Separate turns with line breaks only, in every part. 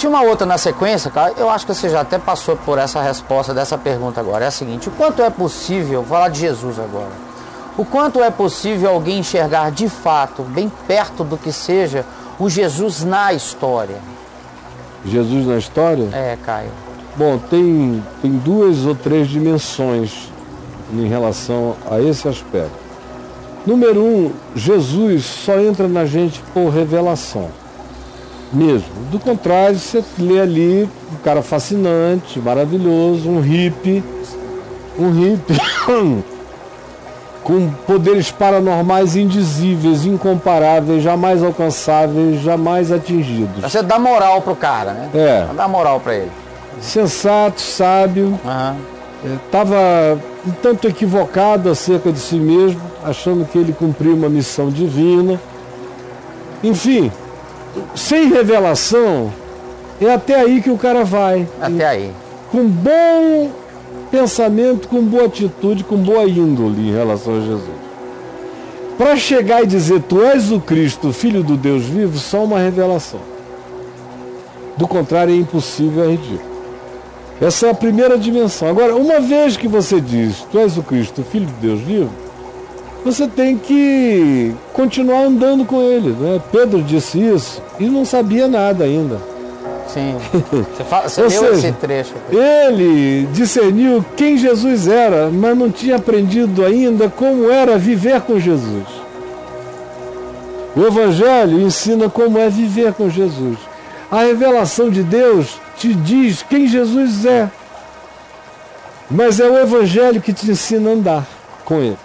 Tinha uma outra na sequência, cara, eu acho que você já até passou por essa resposta dessa pergunta agora. É a seguinte: o quanto é possível, vou falar de Jesus agora, o quanto é possível alguém enxergar de fato, bem perto do que seja, o Jesus na história?
Jesus na história?
É, Caio.
Bom, tem 2 ou 3 dimensões em relação a esse aspecto. Número 1, Jesus só entra na gente por revelação. Mesmo. Do contrário, você lê ali um cara fascinante, maravilhoso, um hippie com poderes paranormais indizíveis, incomparáveis, jamais alcançáveis, jamais atingidos.
Você dá moral pro cara, né?
É.
Dá moral pra ele.
Sensato, sábio, estava um tanto equivocado acerca de si mesmo, achando que ele cumpriu uma missão divina. Enfim, sem revelação, é até aí que o cara vai.
Até aí.
Com bom pensamento, com boa atitude, com boa índole em relação a Jesus. Para chegar e dizer, tu és o Cristo, Filho do Deus vivo, só uma revelação. Do contrário, é impossível, é ridículo. Essa é a primeira dimensão. Agora, uma vez que você diz, tu és o Cristo, Filho de Deus vivo, você tem que continuar andando com ele, né? Pedro disse isso e não sabia nada ainda.
Sim. Você leu esse trecho.
Ele discerniu quem Jesus era, mas não tinha aprendido ainda como era viver com Jesus. O Evangelho ensina como é viver com Jesus. A revelação de Deus te diz quem Jesus é. Mas é o Evangelho que te ensina a andar com Ele.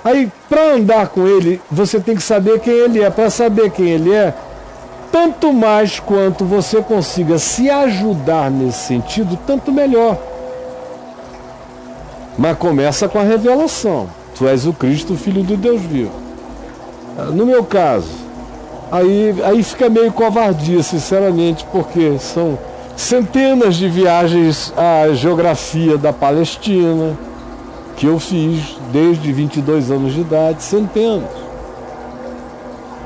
Aí, para andar com Ele, você tem que saber quem Ele é. Para saber quem Ele é, tanto mais quanto você consiga se ajudar nesse sentido, tanto melhor. Mas começa com a revelação. Tu és o Cristo, Filho de Deus vivo. No meu caso, aí fica meio covardia, sinceramente, porque são centenas de viagens à geografia da Palestina que eu fiz desde 22 anos de idade, centenas.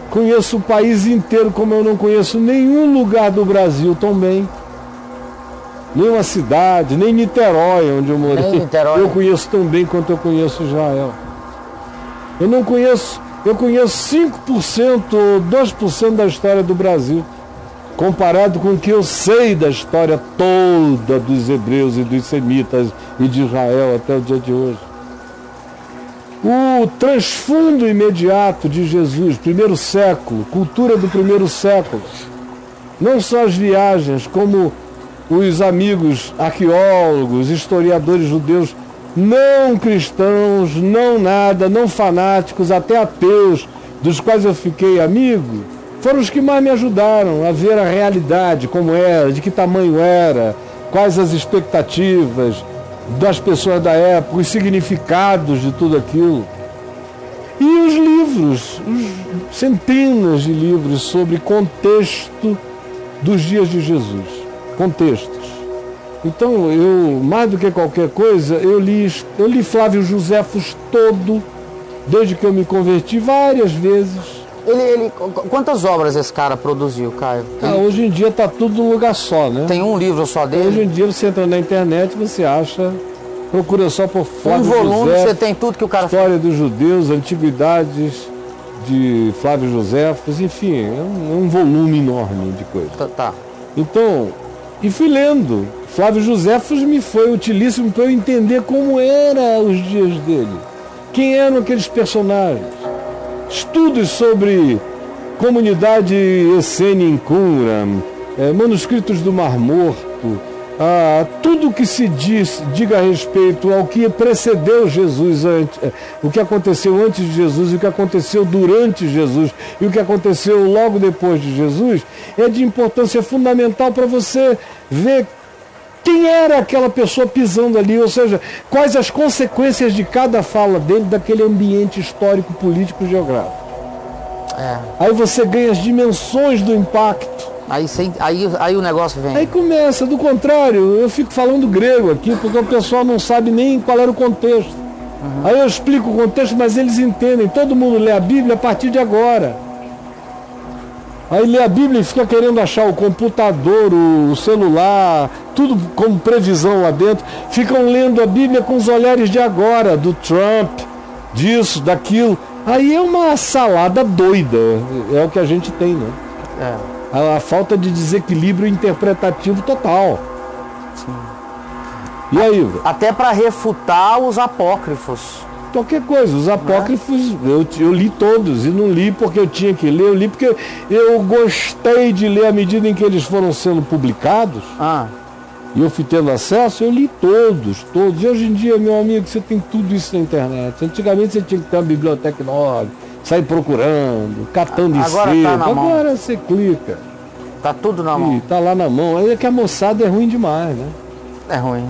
Conheço o país inteiro como eu não conheço nenhum lugar do Brasil tão bem. Nenhuma cidade, nem Niterói, onde eu morei. Eu conheço tão bem quanto eu conheço Israel. Eu conheço 5% ou 2% da história do Brasil, comparado com o que eu sei da história toda dos hebreus e dos semitas e de Israel até o dia de hoje. O transfundo imediato de Jesus, primeiro século, cultura do primeiro século, não só as viagens, como os amigos arqueólogos, historiadores judeus, não cristãos, não nada, não fanáticos, até ateus, dos quais eu fiquei amigo, foram os que mais me ajudaram a ver a realidade, como era, de que tamanho era, quais as expectativas das pessoas da época, os significados de tudo aquilo. E os livros, centenas de livros sobre contexto dos dias de Jesus, contextos. Então, eu, mais do que qualquer coisa, eu li Flávio Joséfos todo, desde que eu me converti, várias vezes.
Quantas obras esse cara produziu, Caio?
Hoje em dia está tudo num lugar só, né?
Tem um livro só dele?
Hoje em dia você entra na internet, você acha, procura só por Flávio
Flávio Joséfos. Um volume, você tem tudo que o cara
História dos Judeus, Antiguidades de Flávio Joséfos, enfim, é um volume enorme de coisa.
Tá.
Então, e fui lendo. Flávio Joséfos me foi utilíssimo para eu entender como eram os dias dele. Quem eram aqueles personagens. Estudos sobre comunidade essênia em Qumran, manuscritos do Mar Morto, tudo que se diga a respeito ao que precedeu Jesus, o que aconteceu antes de Jesus, o que aconteceu durante Jesus e o que aconteceu logo depois de Jesus, é de importância fundamental para você ver quem era aquela pessoa pisando ali, ou seja, quais as consequências de cada fala dele daquele ambiente histórico, político, geográfico. Aí você ganha as dimensões do impacto.
Aí o negócio vem.
Aí começa, do contrário, eu fico falando grego aqui, porque o pessoal não sabe nem qual era o contexto. Aí eu explico o contexto, mas eles entendem. Todo mundo lê a Bíblia a partir de agora. Aí lê a Bíblia e fica querendo achar o computador, o celular, tudo como previsão lá dentro. Ficam lendo a Bíblia com os olhares de agora, do Trump, disso, daquilo. Aí é uma salada doida, é o que a gente tem, né? A falta de desequilíbrio interpretativo total.
Sim.
E aí?
Até para refutar os apócrifos.
Qualquer coisa, os apócrifos eu li todos e não li porque eu tinha que ler, eu li porque eu gostei de ler à medida em que eles foram sendo publicados. E eu fui tendo acesso, eu li todos. E hoje em dia, meu amigo, você tem tudo isso na internet. Antigamente você tinha que ter uma biblioteca enorme, sair procurando, catando em
Agora tá na mão.
Agora você clica.
Tá tudo na mão.
Tá lá na mão. Aí é que a moçada é ruim demais, né?
É ruim.